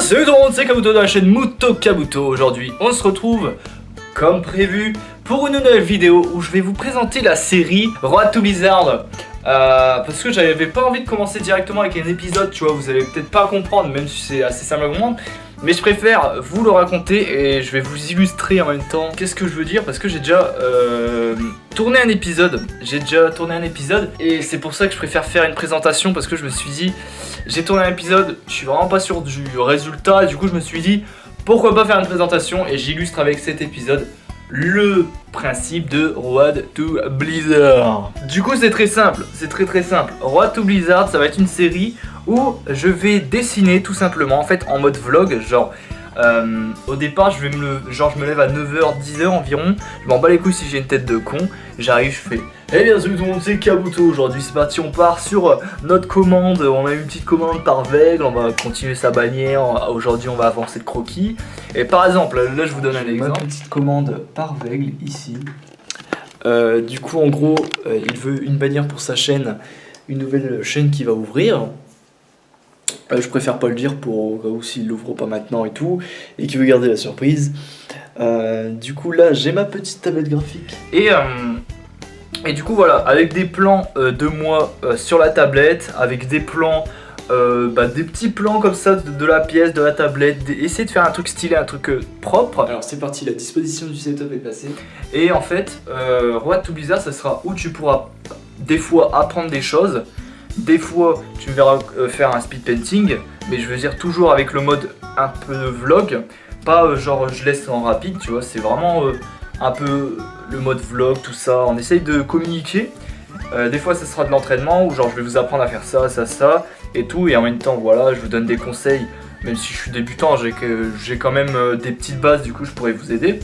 salut tout le monde, c'est Kabuto de la chaîne Muto Kabuto. Aujourd'hui, on se retrouve, comme prévu, pour une nouvelle vidéo où je vais vous présenter la série Road to Blizzard. Parce que j'avais pas envie de commencer directement avec un épisode, tu vois, vous allez peut-être pas comprendre, même si c'est assez simple à comprendre. Mais je préfère vous le raconter et je vais vous illustrer en même temps. Qu'est-ce que je veux dire? Parce que j'ai déjà tourné un épisode. Et c'est pour ça que je préfère faire une présentation. Parce que je me suis dit, j'ai tourné un épisode, je suis vraiment pas sûr du résultat. Et du coup je me suis dit, pourquoi pas faire une présentation. Et j'illustre avec cet épisode le principe de Road to Blizzard. Du coup c'est très simple, c'est très simple. Road to Blizzard, ça va être une série où je vais dessiner tout simplement, en fait en mode vlog, genre au départ je me lève à 9h, 10h environ, je m'en bats les couilles si j'ai une tête de con, j'arrive, je fais eh bien salut tout le monde, c'est Kabuto, aujourd'hui c'est parti, on part sur notre commande, on a une petite commande par Veigle, on va continuer sa bannière, aujourd'hui on va avancer de croquis, et par exemple, là je vous donne un exemple. Ma petite commande par Veigle ici, du coup en gros il veut une bannière pour sa chaîne, une nouvelle chaîne qui va ouvrir. Je préfère pas le dire pour cas où s'il l'ouvre pas maintenant et tout, et qu'il veut garder la surprise. Du coup là j'ai ma petite tablette graphique. Et du coup voilà, avec des plans de moi sur la tablette, avec des plans, des petits plans comme ça de la pièce, de la tablette, essayer de faire un truc stylé, un truc propre. Alors c'est parti, la disposition du setup est passée. Et en fait, Road to Blizzard, ça sera où tu pourras des fois apprendre des choses. Des fois, tu me verras faire un speed painting, mais je veux dire toujours avec le mode un peu vlog, pas genre je laisse en rapide, tu vois, c'est vraiment un peu le mode vlog, tout ça, on essaye de communiquer. Des fois, ça sera de l'entraînement, où genre je vais vous apprendre à faire ça, ça, et tout, et en même temps, voilà, je vous donne des conseils, même si je suis débutant, j'ai quand même des petites bases, du coup je pourrais vous aider.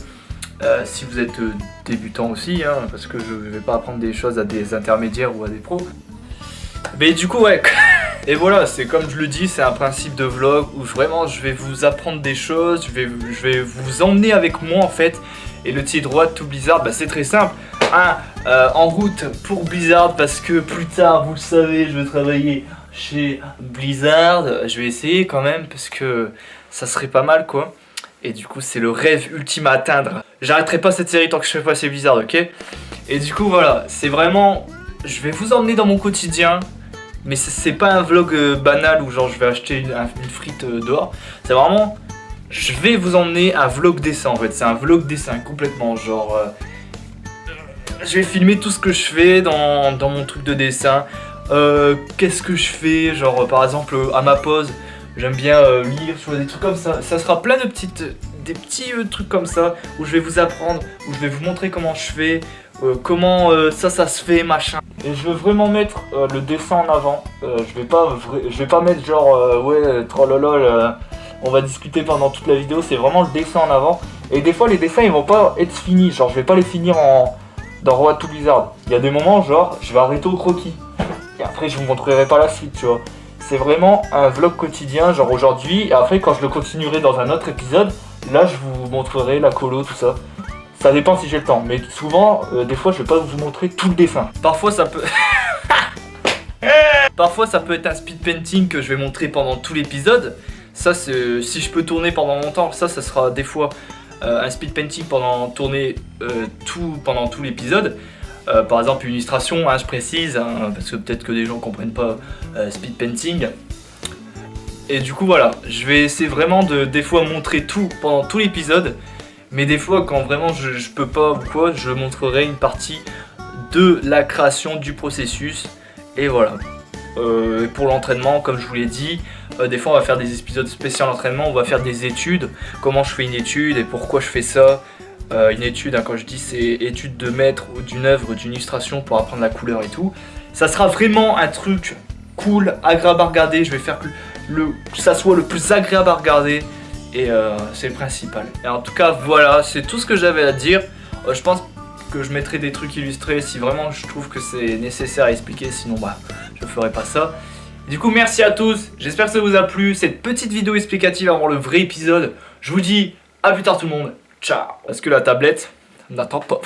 Si vous êtes débutant aussi, hein, parce que je vais pas apprendre des choses à des intermédiaires ou à des pros. Mais du coup ouais, et voilà, c'est comme je le dis, c'est un principe de vlog où vraiment je vais vous apprendre des choses, je vais vous emmener avec moi en fait. Et le titre Road to Blizzard, c'est très simple, hein, en route pour Blizzard, parce que plus tard, vous le savez, je vais travailler chez Blizzard. Je vais essayer quand même, parce que ça serait pas mal quoi. Et du coup c'est le rêve ultime à atteindre. J'arrêterai pas cette série tant que je fais pas chez Blizzard, ok? Et du coup voilà, c'est vraiment... Je vais vous emmener dans mon quotidien, mais c'est pas un vlog banal où genre je vais acheter une frite dehors. C'est vraiment, je vais vous emmener un vlog dessin en fait. C'est un vlog dessin complètement, genre je vais filmer tout ce que je fais dans mon truc de dessin. Qu'est-ce que je fais, genre par exemple à ma pause, j'aime bien lire, tu vois, des trucs comme ça. Ça sera plein de des petits trucs comme ça où je vais vous apprendre, où je vais vous montrer comment je fais. Comment ça se fait, machin. Et je veux vraiment mettre le dessin en avant. Je vais pas mettre genre ouais trollolol, on va discuter pendant toute la vidéo. C'est vraiment le dessin en avant. Et des fois les dessins ils vont pas être finis. Genre je vais pas les finir dans Road to Blizzard. Il y a des moments genre je vais arrêter au croquis. Et après je vous montrerai pas la suite, tu vois. C'est vraiment un vlog quotidien, genre aujourd'hui. Et après quand je le continuerai dans un autre épisode, là je vous montrerai la colo, tout ça. Ça dépend si j'ai le temps, mais souvent, des fois, je vais pas vous montrer tout le dessin. Parfois, ça peut... Parfois, ça peut être un speed painting que je vais montrer pendant tout l'épisode. Ça, si je peux tourner pendant longtemps, ça sera des fois un speed painting pendant tourner pendant tout l'épisode. Par exemple, une illustration, hein, je précise, hein, parce que peut-être que des gens comprennent pas speed painting. Et du coup, voilà, je vais essayer vraiment de des fois montrer tout pendant tout l'épisode. Mais des fois quand vraiment je peux pas ou quoi, je montrerai une partie de la création du processus. Et voilà. Pour l'entraînement, comme je vous l'ai dit, des fois on va faire des épisodes spéciaux d'entraînement, on va faire des études. Comment je fais une étude et pourquoi je fais ça. Une étude, hein, quand je dis c'est étude de maître ou d'une œuvre, d'une illustration pour apprendre la couleur et tout. Ça sera vraiment un truc cool, agréable à regarder. Je vais faire que ça soit le plus agréable à regarder. Et c'est le principal. Et en tout cas voilà, c'est tout ce que j'avais à dire. Je pense que je mettrai des trucs illustrés si vraiment je trouve que c'est nécessaire à expliquer. Sinon je ferai pas ça. Du coup merci à tous, j'espère que ça vous a plu. Cette petite vidéo explicative avant le vrai épisode. Je vous dis à plus tard tout le monde. Ciao. Parce que la tablette n'attend pas.